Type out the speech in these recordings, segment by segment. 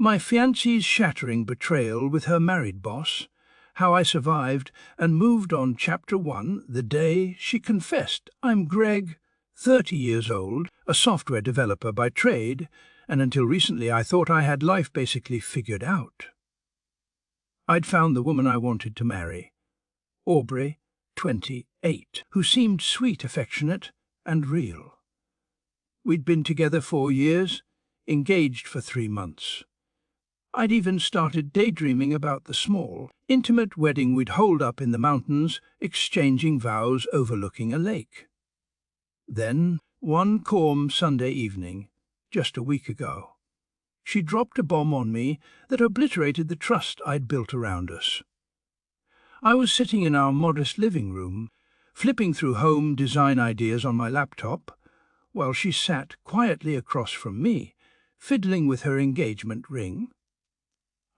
My fiancée's shattering betrayal with her married boss, how I survived and moved on. Chapter 1, the day she confessed. I'm Greg, 30 years old, a software developer by trade, and until recently I thought I had life basically figured out. I'd found the woman I wanted to marry, Aubrey, 28, who seemed sweet, affectionate, and real. We'd been together 4 years, engaged for 3 months. I'd even started daydreaming about the small, intimate wedding we'd hold up in the mountains, exchanging vows overlooking a lake. Then, one calm Sunday evening, just a week ago, she dropped a bomb on me that obliterated the trust I'd built around us. I was sitting in our modest living room, flipping through home design ideas on my laptop, while she sat quietly across from me, fiddling with her engagement ring.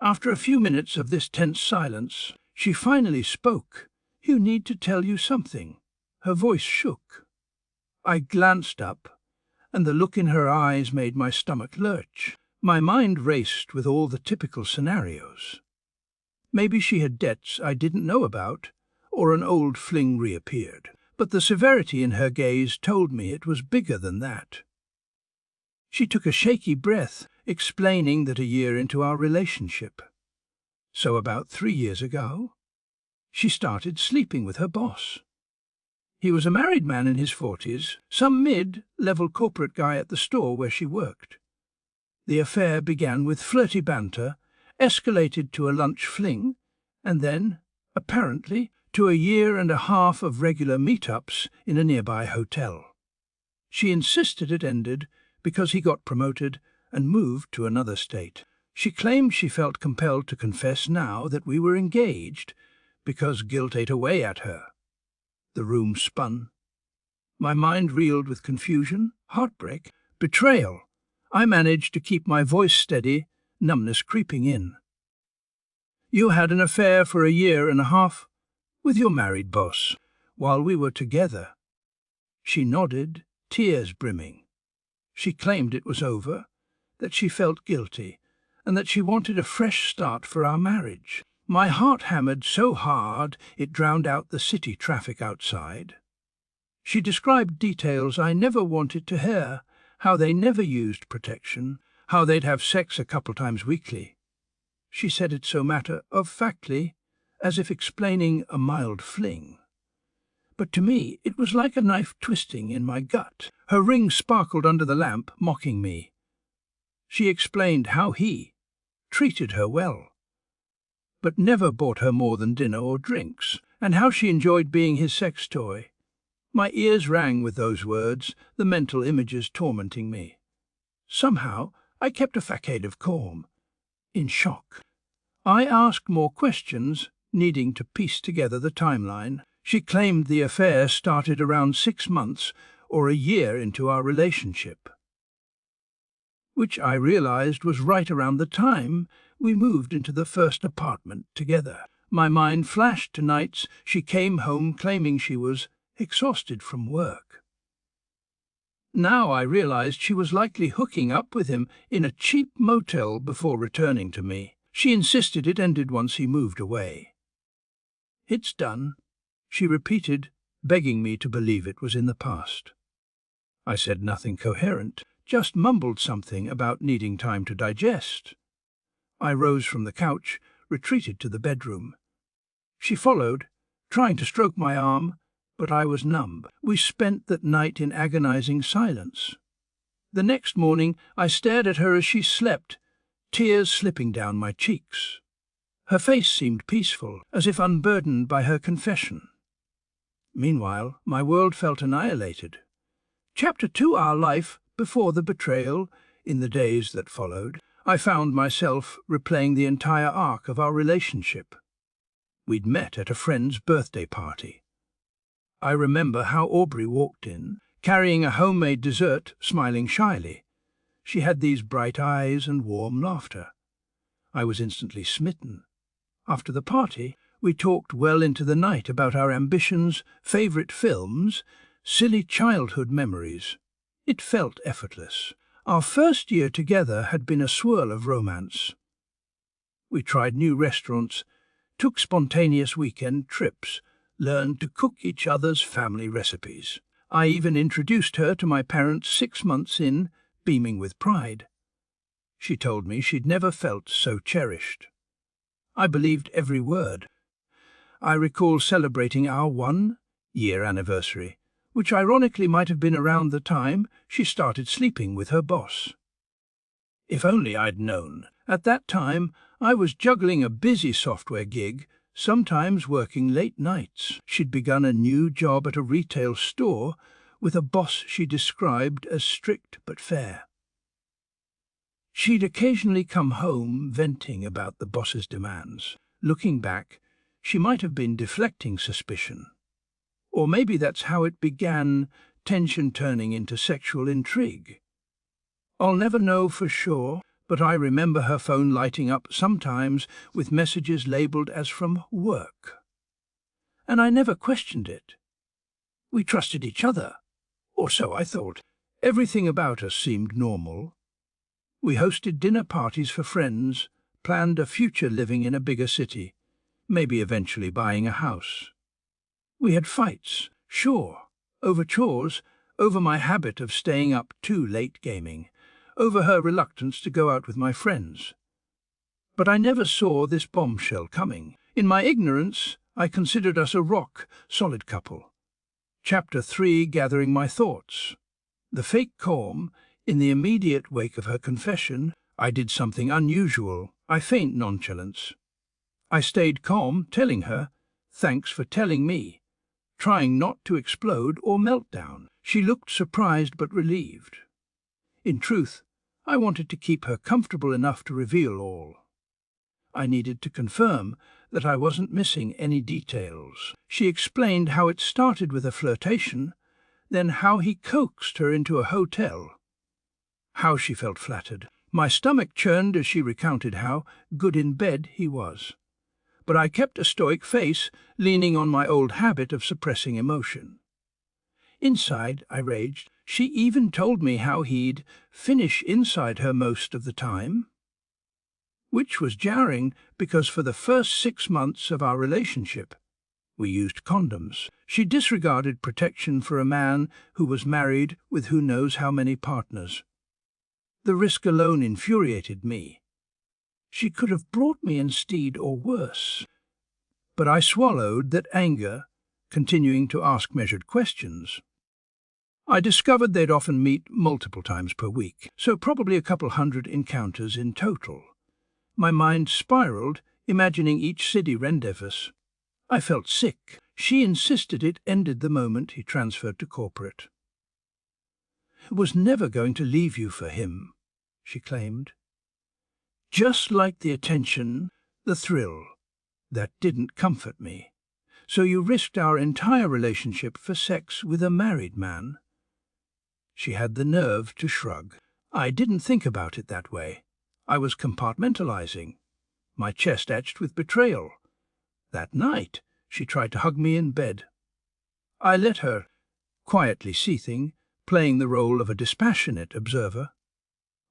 After a few minutes of this tense silence, she finally spoke. "You need to tell you something." Her voice shook. I glanced up, and the look in her eyes made my stomach lurch. My mind raced with all the typical scenarios. Maybe she had debts I didn't know about, or an old fling reappeared. But the severity in her gaze told me it was bigger than that. She took a shaky breath, explaining that a year into our relationship, so about 3 years ago, she started sleeping with her boss. He was a married man in his 40s, some mid-level corporate guy at the store where she worked. The affair began with flirty banter, escalated to a lunch fling, and then, apparently, to 1.5 years of regular meetups in a nearby hotel. She insisted it ended because he got promoted and moved to another state. She claimed she felt compelled to confess now that we were engaged because guilt ate away at her. The room spun. My mind reeled with confusion, heartbreak, betrayal. I managed to keep my voice steady, numbness creeping in. "You had an affair for 1.5 years with your married boss while we were together." She nodded, tears brimming. She claimed it was over, that she felt guilty, and that she wanted a fresh start for our marriage. My heart hammered so hard it drowned out the city traffic outside. She described details I never wanted to hear, how they never used protection, how they'd have sex a couple times weekly. She said it so matter-of-factly, as if explaining a mild fling. But to me it was like a knife twisting in my gut. Her ring sparkled under the lamp, mocking me. She explained how he treated her well, but never bought her more than dinner or drinks, and how she enjoyed being his sex toy. My ears rang with those words, the mental images tormenting me. Somehow I kept a facade of calm, in shock. I asked more questions, needing to piece together the timeline. She claimed the affair started around 6 months or 1 year into our relationship, which I realized was right around the time we moved into the first apartment together. My mind flashed to nights she came home claiming she was exhausted from work. Now I realized she was likely hooking up with him in a cheap motel before returning to me. She insisted it ended once he moved away. "It's done," she repeated, begging me to believe it was in the past. I said nothing coherent, just mumbled something about needing time to digest. I rose from the couch, retreated to the bedroom. She followed, trying to stroke my arm, but I was numb. We spent that night in agonizing silence. The next morning I stared at her as she slept, tears slipping down my cheeks. Her face seemed peaceful, as if unburdened by her confession. Meanwhile, my world felt annihilated. Chapter 2, our life before the betrayal. In the days that followed, I found myself replaying the entire arc of our relationship. We'd met at a friend's birthday party. I remember how Aubrey walked in, carrying a homemade dessert, smiling shyly. She had these bright eyes and warm laughter. I was instantly smitten. After the party, we talked well into the night about our ambitions, favourite films, silly childhood memories. It felt effortless. Our first year together had been a swirl of romance. We tried new restaurants, took spontaneous weekend trips, learned to cook each other's family recipes. I even introduced her to my parents 6 months in, beaming with pride. She told me she'd never felt so cherished. I believed every word. I recall celebrating our 1-year anniversary, which ironically might have been around the time she started sleeping with her boss. If only I'd known. At that time, I was juggling a busy software gig, sometimes working late nights. She'd begun a new job at a retail store with a boss she described as strict but fair. She'd occasionally come home venting about the boss's demands. Looking back, she might have been deflecting suspicion. Or maybe that's how it began, tension turning into sexual intrigue. I'll never know for sure, but I remember her phone lighting up sometimes with messages labelled as from work. And I never questioned it. We trusted each other, or so I thought. Everything about us seemed normal. We hosted dinner parties for friends, planned a future living in a bigger city, maybe eventually buying a house. We had fights, sure, over chores, over my habit of staying up too late gaming, over her reluctance to go out with my friends. But I never saw this bombshell coming. In my ignorance, I considered us a rock-solid couple. Chapter 3, gathering my thoughts. The fake calm. In the immediate wake of her confession, I did something unusual. I feigned nonchalance. I stayed calm, telling her, "Thanks for telling me," trying not to explode or melt down. She looked surprised but relieved. In truth, I wanted to keep her comfortable enough to reveal all. I needed to confirm that I wasn't missing any details. She explained how it started with a flirtation, then how he coaxed her into a hotel. How she felt flattered. My stomach churned as she recounted how good in bed he was. But I kept a stoic face, leaning on my old habit of suppressing emotion. Inside, I raged. She even told me how he'd finish inside her most of the time, which was jarring because for the first 6 months of our relationship, we used condoms. She disregarded protection for a man who was married with who knows how many partners. The risk alone infuriated me. She could have brought me instead or worse. But I swallowed that anger, continuing to ask measured questions. I discovered they'd often meet multiple times per week, so probably a couple hundred encounters in total. My mind spiraled, imagining each city rendezvous. I felt sick. She insisted it ended the moment he transferred to corporate. "I was never going to leave you for him," she claimed. Just like the attention, the thrill, that didn't comfort me. "So you risked our entire relationship for sex with a married man?" She had the nerve to shrug. I didn't think about it that way. I was compartmentalizing, my chest etched with betrayal. That night, she tried to hug me in bed. I let her, quietly seething, playing the role of a dispassionate observer.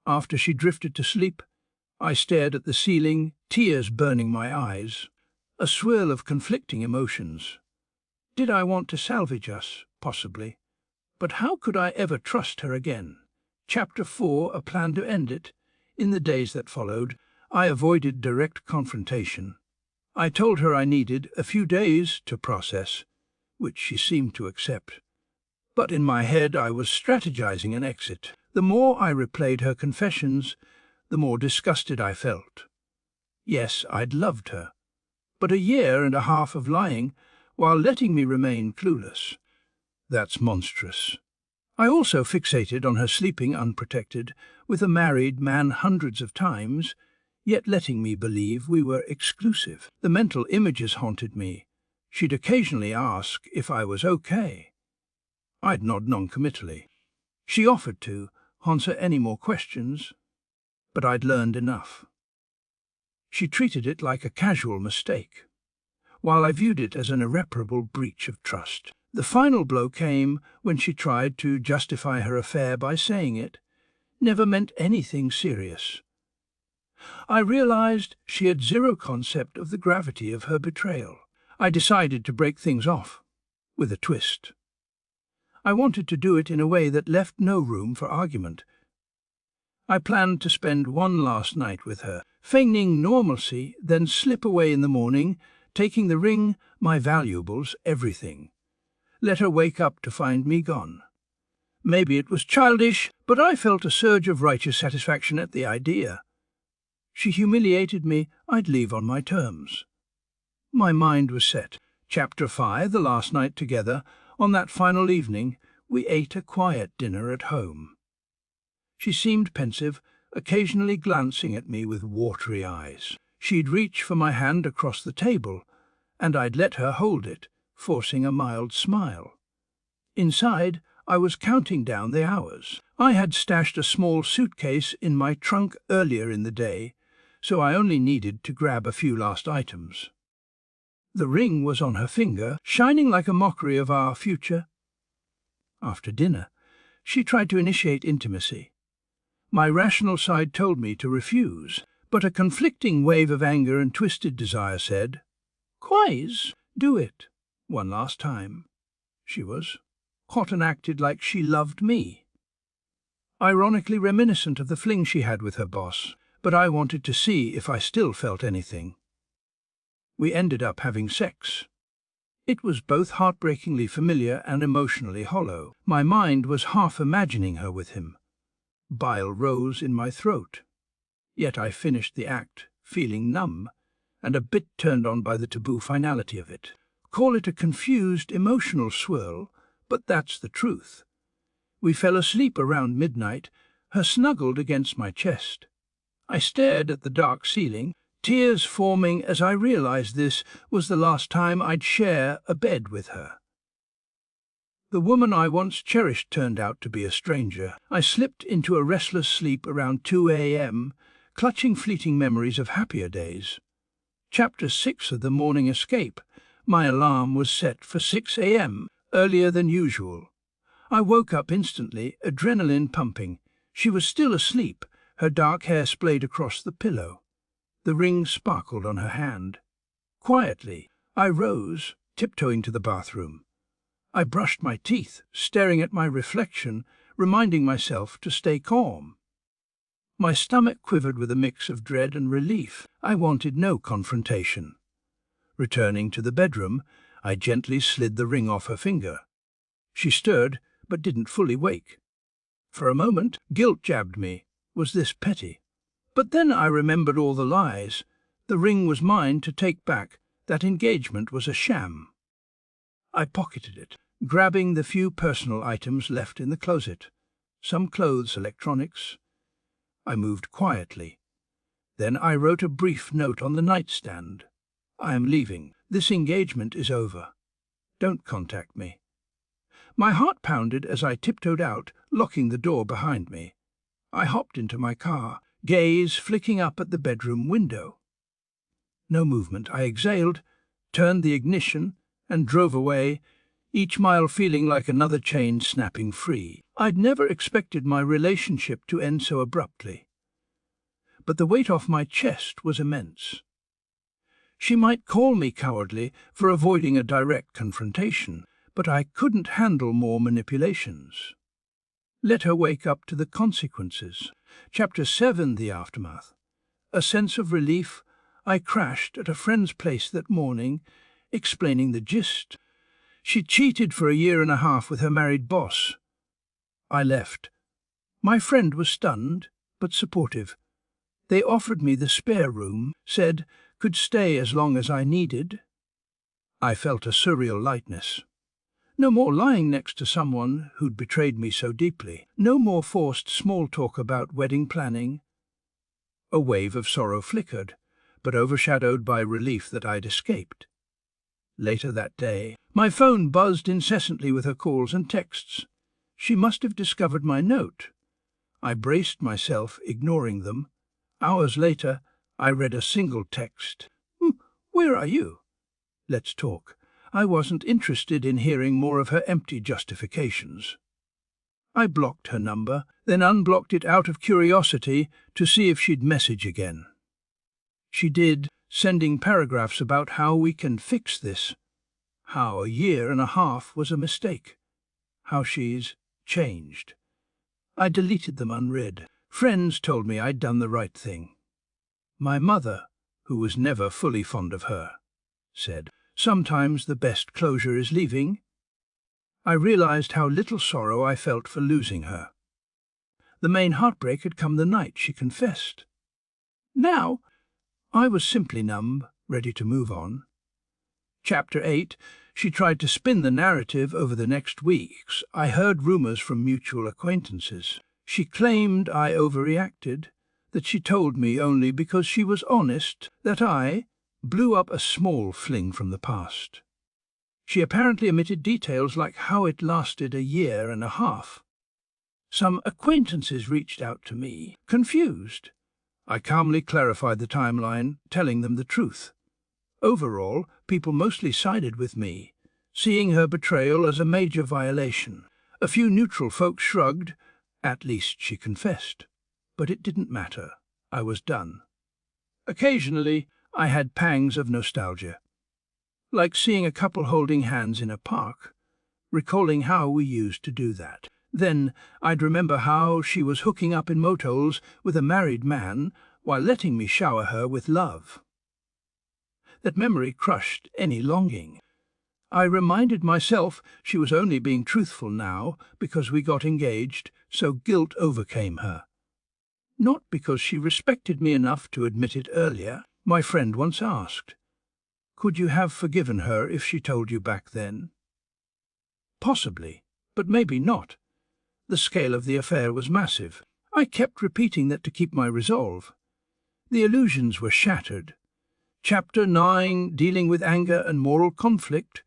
After she drifted to sleep, I stared at the ceiling, tears burning my eyes, a swirl of conflicting emotions. Did I want to salvage us? Possibly. But how could I ever trust her again? Chapter 4, a plan to end it. In the days that followed, I avoided direct confrontation. I told her I needed a few days to process, which she seemed to accept. But in my head I was strategizing an exit. The more I replayed her confessions, the more disgusted I felt. Yes, I'd loved her, but a year and a half of lying while letting me remain clueless. That's monstrous. I also fixated on her sleeping unprotected with a married man hundreds of times, yet letting me believe we were exclusive. The mental images haunted me. She'd occasionally ask if I was okay. I'd nod noncommittally. She offered to answer any more questions, but I'd learned enough. She treated it like a casual mistake, while I viewed it as an irreparable breach of trust. The final blow came when she tried to justify her affair by saying it never meant anything serious. I realized she had zero concept of the gravity of her betrayal. I decided to break things off, with a twist. I wanted to do it in a way that left no room for argument. I planned to spend one last night with her, feigning normalcy, then slip away in the morning, taking the ring, my valuables, everything. Let her wake up to find me gone. Maybe it was childish, but I felt a surge of righteous satisfaction at the idea. She humiliated me, I'd leave on my terms. My mind was set. Chapter 5, the last night together. On that final evening, we ate a quiet dinner at home. She seemed pensive, occasionally glancing at me with watery eyes. She'd reach for my hand across the table, and I'd let her hold it, forcing a mild smile. Inside, I was counting down the hours. I had stashed a small suitcase in my trunk earlier in the day, so I only needed to grab a few last items. The ring was on her finger, shining like a mockery of our future. After dinner, she tried to initiate intimacy. My rational side told me to refuse, but a conflicting wave of anger and twisted desire said, "Quais, do it, one last time." She was hot and acted like she loved me. Ironically reminiscent of the fling she had with her boss, but I wanted to see if I still felt anything. We ended up having sex. It was both heartbreakingly familiar and emotionally hollow. My mind was half imagining her with him. Bile rose in my throat. Yet I finished the act, feeling numb, and a bit turned on by the taboo finality of it. Call it a confused, emotional swirl, but that's the truth. We fell asleep around midnight, her snuggled against my chest. I stared at the dark ceiling, tears forming as I realized this was the last time I'd share a bed with her. The woman I once cherished turned out to be a stranger. I slipped into a restless sleep around 2 a.m., clutching fleeting memories of happier days. Chapter 6 of The Morning Escape. My alarm was set for 6 a.m., earlier than usual. I woke up instantly, adrenaline pumping. She was still asleep, her dark hair splayed across the pillow. The ring sparkled on her hand. Quietly, I rose, tiptoeing to the bathroom. I brushed my teeth, staring at my reflection, reminding myself to stay calm. My stomach quivered with a mix of dread and relief. I wanted no confrontation. Returning to the bedroom, I gently slid the ring off her finger. She stirred, but didn't fully wake. For a moment, guilt jabbed me. Was this petty? But then I remembered all the lies. The ring was mine to take back. That engagement was a sham. I pocketed it, grabbing the few personal items left in the closet. Some clothes, electronics. I moved quietly. Then I wrote a brief note on the nightstand. I am leaving. This engagement is over. Don't contact me. My heart pounded as I tiptoed out, locking the door behind me. I hopped into my car, gaze flicking up at the bedroom window. No movement. I exhaled, turned the ignition, and drove away, each mile feeling like another chain snapping free. I'd never expected my relationship to end so abruptly. But the weight off my chest was immense. She might call me cowardly for avoiding a direct confrontation, but I couldn't handle more manipulations. Let her wake up to the consequences. Chapter 7, The Aftermath. A sense of relief, I crashed at a friend's place that morning, explaining the gist. She cheated for 1.5 years with her married boss. I left. My friend was stunned, but supportive. They offered me the spare room, said could stay as long as I needed. I felt a surreal lightness. No more lying next to someone who'd betrayed me so deeply. No more forced small talk about wedding planning. A wave of sorrow flickered, but overshadowed by relief that I'd escaped. Later that day, my phone buzzed incessantly with her calls and texts. She must have discovered my note. I braced myself, ignoring them. Hours later, I read a single text. "Where are you? Let's talk." I wasn't interested in hearing more of her empty justifications. I blocked her number, then unblocked it out of curiosity to see if she'd message again. She did, sending paragraphs about how we can fix this, how a year and a half was a mistake, how she's changed. I deleted them unread. Friends told me I'd done the right thing. My mother, who was never fully fond of her, said, "Sometimes the best closure is leaving." I realized how little sorrow I felt for losing her. The main heartbreak had come the night she confessed. Now, I was simply numb, ready to move on. Chapter 8. She tried to spin the narrative over the next weeks. I heard rumors from mutual acquaintances. She claimed I overreacted, that she told me only because she was honest, that I blew up a small fling from the past. She apparently omitted details like how it lasted a year and a half. Some acquaintances reached out to me, confused. I calmly clarified the timeline, telling them the truth. Overall, people mostly sided with me, seeing her betrayal as a major violation. A few neutral folks shrugged. At least she confessed. But it didn't matter. I was done. Occasionally, I had pangs of nostalgia, like seeing a couple holding hands in a park, recalling how we used to do that. Then I'd remember how she was hooking up in motels with a married man while letting me shower her with love. That memory crushed any longing. I reminded myself she was only being truthful now because we got engaged, so guilt overcame her. Not because she respected me enough to admit it earlier. My friend once asked, "Could you have forgiven her if she told you back then?" Possibly, but maybe not. The scale of the affair was massive. I kept repeating that to keep my resolve. The illusions were shattered. Chapter 9, dealing with anger and moral conflict.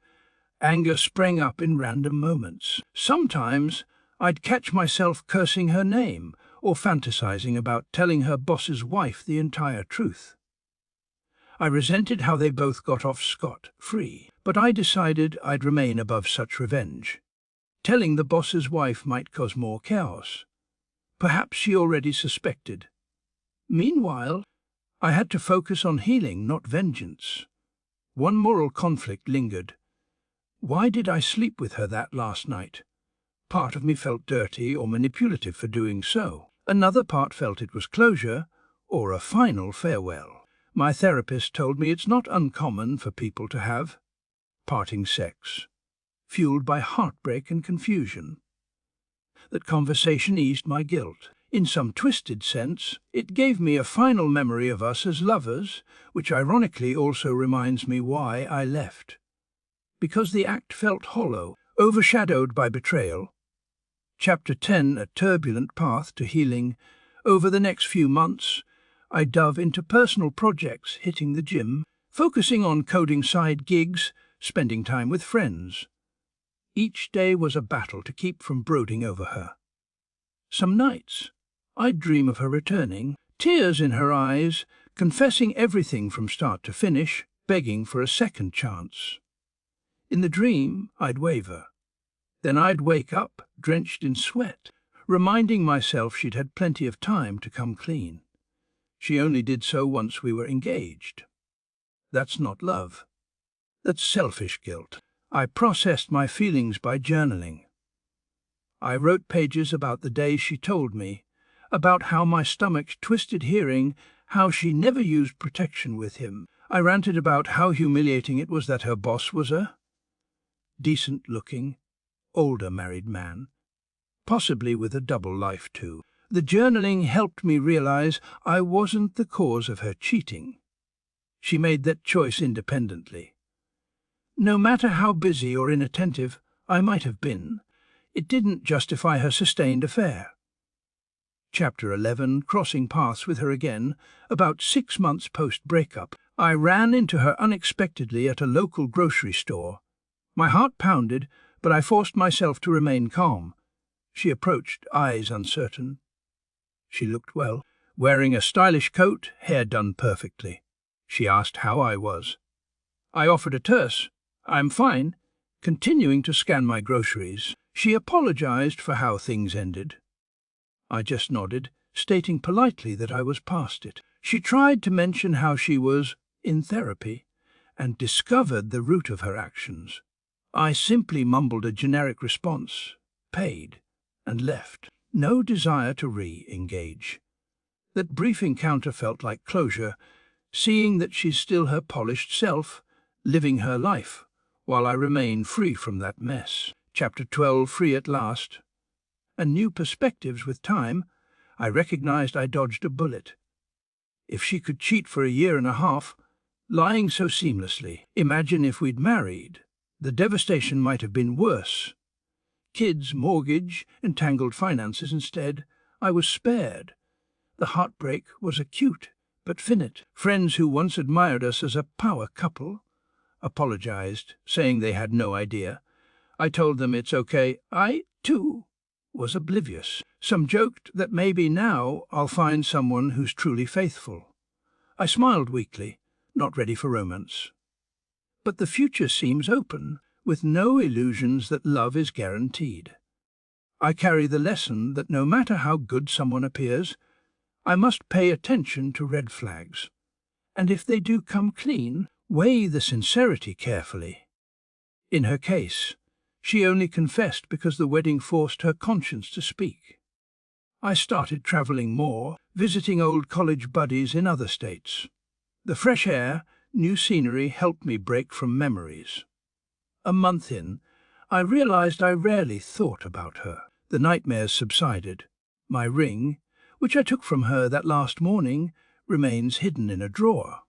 Anger sprang up in random moments. Sometimes I'd catch myself cursing her name or fantasizing about telling her boss's wife the entire truth. I resented how they both got off scot-free, but I decided I'd remain above such revenge. Telling the boss's wife might cause more chaos. Perhaps she already suspected. Meanwhile, I had to focus on healing, not vengeance. One moral conflict lingered. Why did I sleep with her that last night? Part of me felt dirty or manipulative for doing so. Another part felt it was closure or a final farewell. My therapist told me it's not uncommon for people to have parting sex, fueled by heartbreak and confusion. That conversation eased my guilt. In some twisted sense, it gave me a final memory of us as lovers, which ironically also reminds me why I left. Because the act felt hollow, overshadowed by betrayal. Chapter 10, a turbulent path to healing. Over the next few months, I dove into personal projects, hitting the gym, focusing on coding side gigs, spending time with friends. Each day was a battle to keep from brooding over her. Some nights, I'd dream of her returning, tears in her eyes, confessing everything from start to finish, begging for a second chance. In the dream, I'd waver. Then I'd wake up, drenched in sweat, reminding myself she'd had plenty of time to come clean. She only did so once we were engaged. That's not love. That's selfish guilt. I processed my feelings by journaling. I wrote pages about the day she told me, about how my stomach twisted hearing how she never used protection with him. I ranted about how humiliating it was that her boss was a decent-looking, older married man, possibly with a double life too. The journaling helped me realize I wasn't the cause of her cheating. She made that choice independently. No matter how busy or inattentive I might have been, it didn't justify her sustained affair. Chapter 11, crossing paths with her again. About 6 months post-breakup, I ran into her unexpectedly at a local grocery store. My heart pounded, but I forced myself to remain calm. She approached, eyes uncertain. She looked well, wearing a stylish coat, hair done perfectly. She asked how I was. I offered a terse, "I'm fine," continuing to scan my groceries. She apologized for how things ended. I just nodded, stating politely that I was past it. She tried to mention how she was in therapy and discovered the root of her actions. I simply mumbled a generic response, paid, and left. No desire to re-engage. That brief encounter felt like closure, seeing that she's still her polished self, living her life, while I remain free from that mess. Chapter 12, free at last. And new perspectives with time, I recognized I dodged a bullet. If she could cheat for a year and a half, lying so seamlessly, imagine if we'd married. The devastation might have been worse. Kids, mortgage, entangled finances instead. I was spared. The heartbreak was acute, but finite. Friends who once admired us as a power couple apologized, saying they had no idea. I told them it's okay. I, too, was oblivious. Some joked that maybe now I'll find someone who's truly faithful. I smiled weakly, not ready for romance. But the future seems open, with no illusions that love is guaranteed. I carry the lesson that no matter how good someone appears, I must pay attention to red flags. And if they do come clean, weigh the sincerity carefully. In her case, she only confessed because the wedding forced her conscience to speak. I started traveling more, visiting old college buddies in other states. The fresh air, new scenery helped me break from memories. A month in, I realized I rarely thought about her. The nightmares subsided. My ring, which I took from her that last morning, remains hidden in a drawer.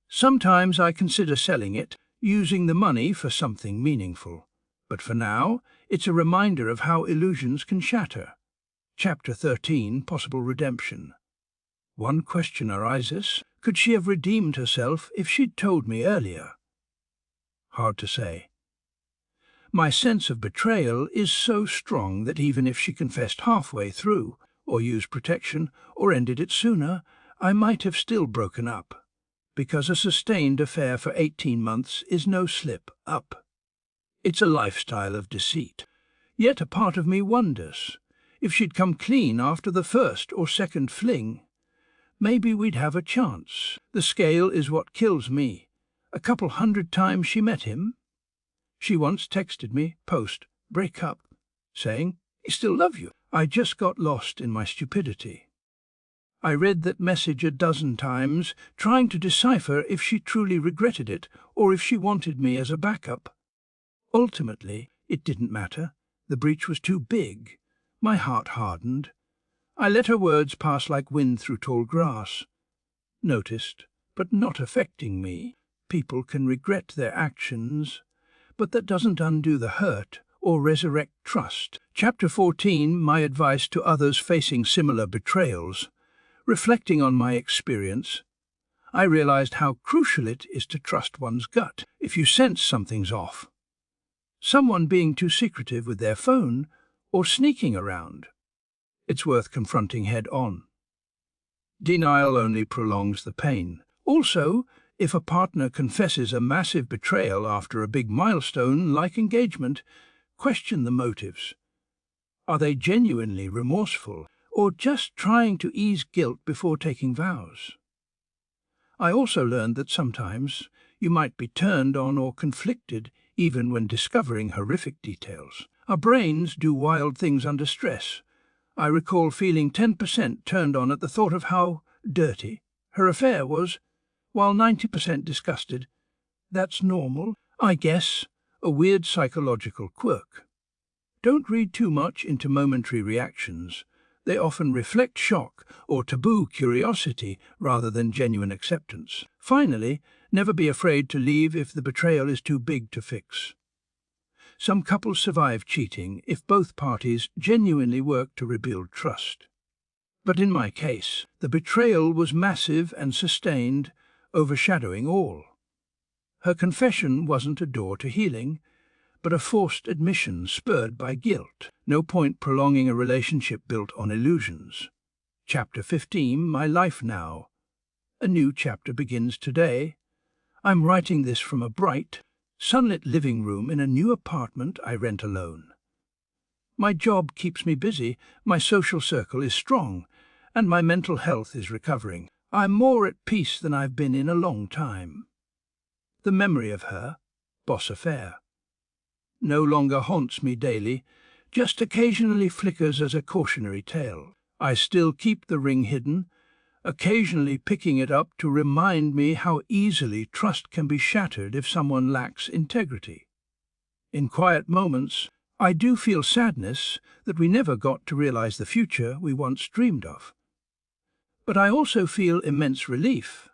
Sometimes I consider selling it, using the money for something meaningful. But for now, it's a reminder of how illusions can shatter. Chapter 13, possible redemption. One question arises: could she have redeemed herself if she'd told me earlier? Hard to say. My sense of betrayal is so strong that even if she confessed halfway through, or used protection, or ended it sooner, I might have still broken up. Because a sustained affair for 18 months is no slip up. It's a lifestyle of deceit. Yet a part of me wonders, if she'd come clean after the first or second fling, maybe we'd have a chance. The scale is what kills me. A couple 100 times she met him. She once texted me, post-break up, saying, "I still love you." I just got lost in my stupidity. I read that message a dozen times, trying to decipher if she truly regretted it or if she wanted me as a backup. Ultimately, it didn't matter. The breach was too big. My heart hardened. I let her words pass like wind through tall grass. Noticed, but not affecting me. People can regret their actions, but that doesn't undo the hurt or resurrect trust. Chapter 14, my advice to others facing similar betrayals. Reflecting on my experience, I realized how crucial it is to trust one's gut. If you sense something's off, someone being too secretive with their phone or sneaking around, it's worth confronting head-on. Denial only prolongs the pain. Also, if a partner confesses a massive betrayal after a big milestone like engagement, question the motives. Are they genuinely remorseful or just trying to ease guilt before taking vows? I also learned that sometimes you might be turned on or conflicted even when discovering horrific details. Our brains do wild things under stress. I recall feeling 10% turned on at the thought of how dirty her affair was, while 90% disgusted. That's normal, I guess, a weird psychological quirk. Don't read too much into momentary reactions. They often reflect shock or taboo curiosity rather than genuine acceptance. Finally, never be afraid to leave if the betrayal is too big to fix. Some couples survive cheating if both parties genuinely work to rebuild trust. But in my case, the betrayal was massive and sustained, overshadowing all. Her confession wasn't a door to healing, but a forced admission spurred by guilt. No point prolonging a relationship built on illusions. Chapter 15, my life now. A new chapter begins today. I'm writing this from a bright, sunlit living room in a new apartment I rent alone. My job keeps me busy, my social circle is strong, and my mental health is recovering. I'm more at peace than I've been in a long time. The memory of her, boss affair, no longer haunts me daily, just occasionally flickers as a cautionary tale. I still keep the ring hidden, occasionally picking it up to remind me how easily trust can be shattered if someone lacks integrity. In quiet moments, I do feel sadness that we never got to realize the future we once dreamed of. But I also feel immense relief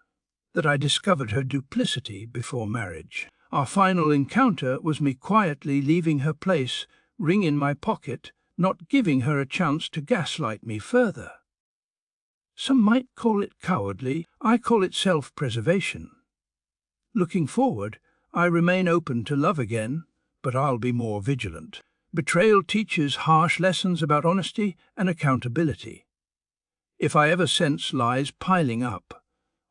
that I discovered her duplicity before marriage. Our final encounter was me quietly leaving her place, ring in my pocket, not giving her a chance to gaslight me further. Some might call it cowardly, I call it self-preservation. Looking forward, I remain open to love again, but I'll be more vigilant. Betrayal teaches harsh lessons about honesty and accountability. If I ever sense lies piling up,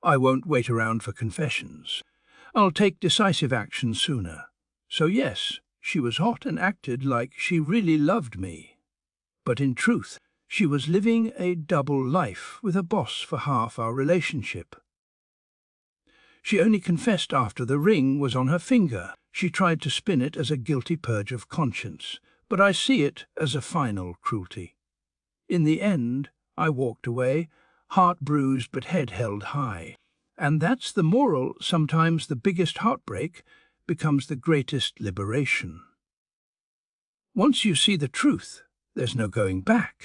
I won't wait around for confessions. I'll take decisive action sooner. So yes, she was hot and acted like she really loved me. But in truth, she was living a double life with a boss for half our relationship. She only confessed after the ring was on her finger. She tried to spin it as a guilty purge of conscience, but I see it as a final cruelty. In the end, I walked away, heart bruised but head held high. And that's the moral. Sometimes the biggest heartbreak becomes the greatest liberation. Once you see the truth, there's no going back.